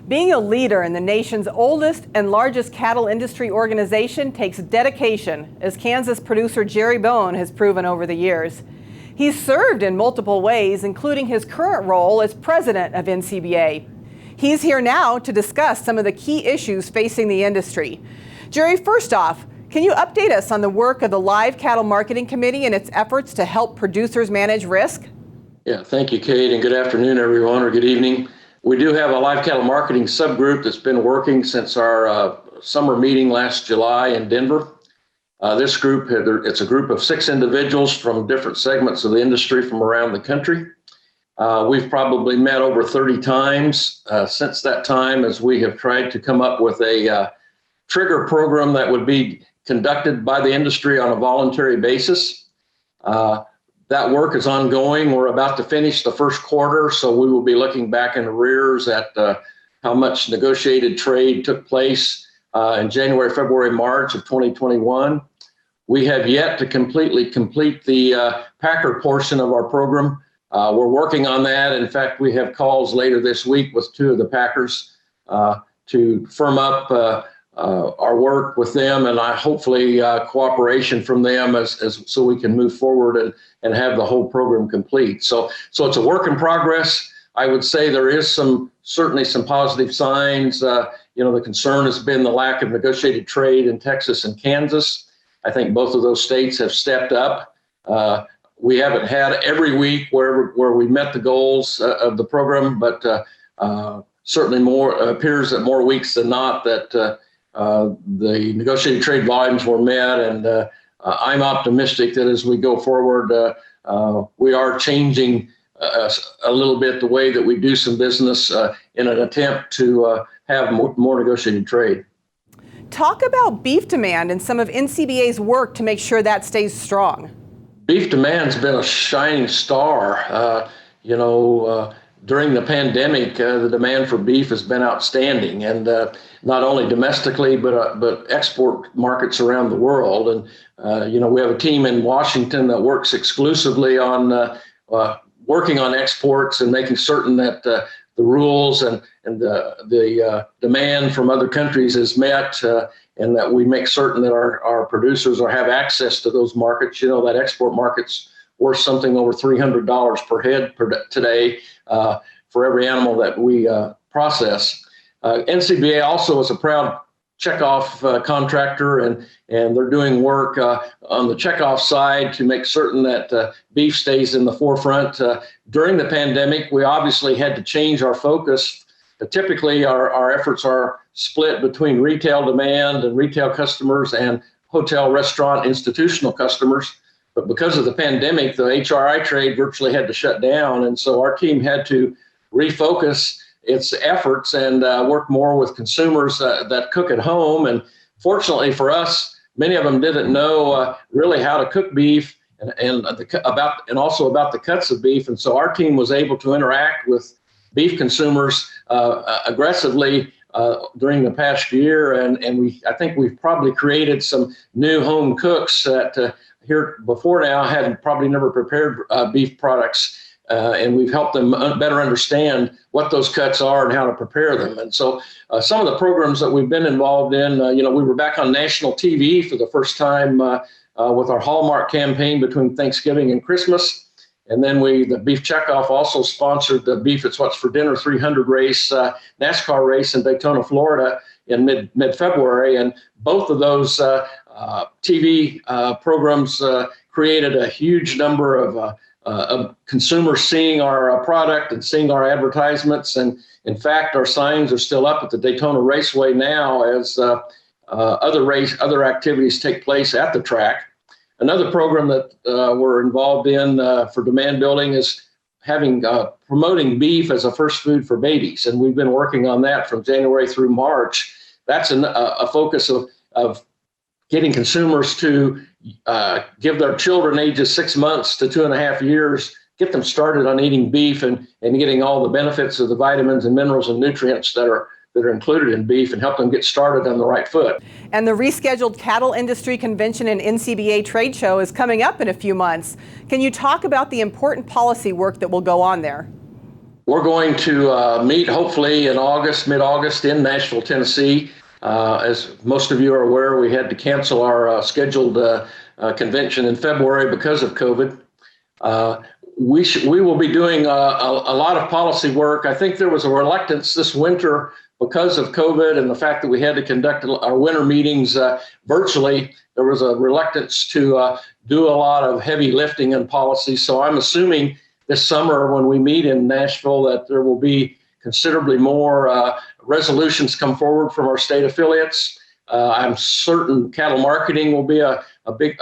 Being a leader in the nation's oldest and largest cattle industry organization takes dedication, as Kansas producer Jerry Bohn has proven over the years. He's served in multiple ways, including his current role as president of NCBA. He's here now to discuss some of the key issues facing the industry. Jerry, first off, can you update us on the work of the Live Cattle Marketing Committee and its efforts to help producers manage risk? Yeah, thank you, Kate, and good afternoon, everyone, or good evening. We do have a live cattle marketing subgroup that's been working since our summer meeting last July in Denver. This group, it's a group of 6 individuals from different segments of the industry from around the country. We've probably met over 30 times since that time, as we have tried to come up with a trigger program that would be conducted by the industry on a voluntary basis. That work is ongoing. We're about to finish the first quarter, so we will be looking back in arrears at how much negotiated trade took place in January, February, March of 2021. We have yet to completely complete the packer portion of our program. We're working on that. In fact, we have calls later this week with 2 of the packers to firm up our work with them, and hopefully cooperation from them as so we can move forward and have the whole program complete. So it's a work in progress. I would say there is certainly some positive signs. The concern has been the lack of negotiated trade in Texas and Kansas. I think both of those states have stepped up. We haven't had every week where we met the goals of the program, but certainly appears that more weeks than not that the negotiated trade volumes were met, and I'm optimistic that as we go forward, we are changing a little bit the way that we do some business in an attempt to have more negotiated trade. Talk about beef demand and some of NCBA's work to make sure that stays strong. Beef demand's been a shining star. During the pandemic, the demand for beef has been outstanding, and not only domestically, but export markets around the world. And we have a team in Washington that works exclusively on working on exports and making certain that the rules and the demand from other countries is met, and that we make certain that our producers have access to those markets. That export market's worth something over $300 per head today for every animal that we process. NCBA also is a proud checkoff contractor, and they're doing work on the checkoff side to make certain that beef stays in the forefront. During the pandemic, we obviously had to change our focus. Typically, our efforts are split between retail demand and retail customers and hotel, restaurant, institutional customers. But because of the pandemic, the HRI trade virtually had to shut down. And so our team had to refocus its efforts and work more with consumers that cook at home. And fortunately for us, many of them didn't know really how to cook beef and also about the cuts of beef. And so our team was able to interact with beef consumers aggressively during the past year. And I think we've probably created some new home cooks that here before now had probably never prepared beef products, and we've helped them better understand what those cuts are and how to prepare them. And so some of the programs that we've been involved in, we were back on national TV for the first time with our Hallmark campaign between Thanksgiving and Christmas. And then the Beef Checkoff also sponsored the Beef It's What's for Dinner 300 race, NASCAR race in Daytona, Florida in mid-February. And both of those TV programs created a huge number of consumers seeing our product and seeing our advertisements. And in fact, our signs are still up at the Daytona Raceway now as other activities take place at the track. Another program that we're involved in for demand building is promoting beef as a first food for babies. And we've been working on that from January through March. That's a focus of getting consumers to give their children ages 6 months to 2.5 years, get them started on eating beef and getting all the benefits of the vitamins and minerals and nutrients that are included in beef, and help them get started on the right foot. And the rescheduled Cattle Industry Convention and NCBA trade show is coming up in a few months. Can you talk about the important policy work that will go on there? We're going to meet hopefully in August, mid-August in Nashville, Tennessee. As most of you are aware, we had to cancel our scheduled convention in February because of COVID. We will be doing a lot of policy work. I think there was a reluctance this winter because of COVID and the fact that we had to conduct our winter meetings virtually. There was a reluctance to do a lot of heavy lifting in policy. So I'm assuming this summer when we meet in Nashville that there will be considerably more resolutions come forward from our state affiliates. I'm certain cattle marketing will be a big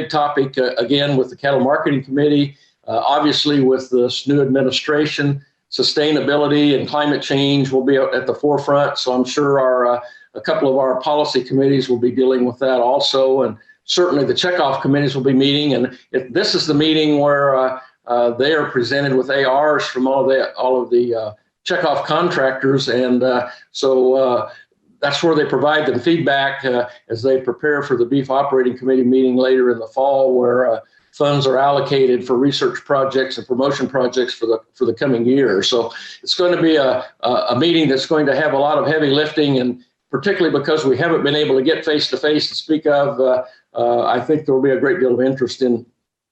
topic again with the Cattle Marketing Committee. Obviously, with this new administration, sustainability and climate change will be at the forefront. So I'm sure a couple of our policy committees will be dealing with that also, and certainly the checkoff committees will be meeting. And this is the meeting where they are presented with ARs from all of the checkoff contractors, and so that's where they provide them feedback as they prepare for the Beef Operating Committee meeting later in the fall, where funds are allocated for research projects and promotion projects for the coming year. So it's going to be a meeting that's going to have a lot of heavy lifting, and particularly because we haven't been able to get face-to-face to speak of, I think there will be a great deal of interest in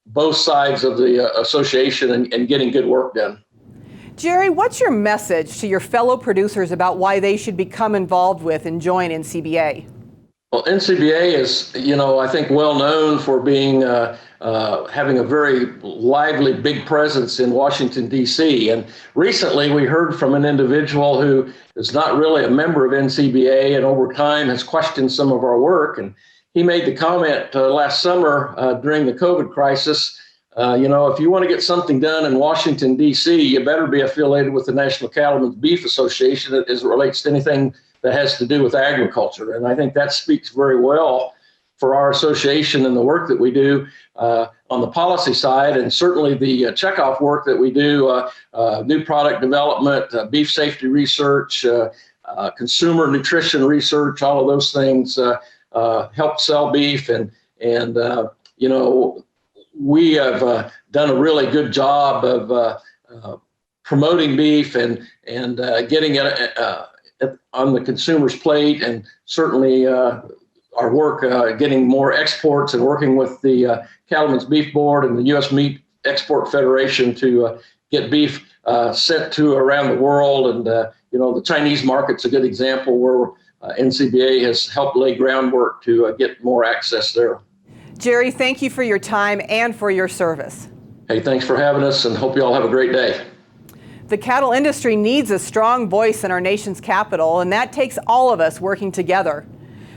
both sides of the association and getting good work done. Jerry, what's your message to your fellow producers about why they should become involved with and join NCBA? Well, NCBA is, I think well known for being having a very lively, big presence in Washington, D.C. And recently we heard from an individual who is not really a member of NCBA and over time has questioned some of our work. And he made the comment last summer during the COVID crisis, if you want to get something done in Washington, D.C., you better be affiliated with the National Cattlemen's Beef Association as it relates to anything that has to do with agriculture. And I think that speaks very well for our association and the work that we do on the policy side, and certainly the checkoff work that we do, new product development, beef safety research, consumer nutrition research, all of those things help sell beef. And we have done a really good job of promoting beef and getting it on the consumer's plate, and certainly our work getting more exports and working with the Cattlemen's Beef Board and the U.S. Meat Export Federation to get beef sent to around the world. And the Chinese market's a good example where NCBA has helped lay groundwork to get more access there. Jerry, thank you for your time and for your service. Hey, thanks for having us, and hope you all have a great day. The cattle industry needs a strong voice in our nation's capital, and that takes all of us working together.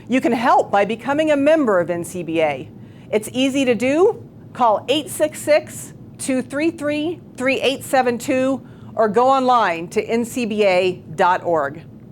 You can help by becoming a member of NCBA. It's easy to do. Call 866-233-3872 or go online to ncba.org.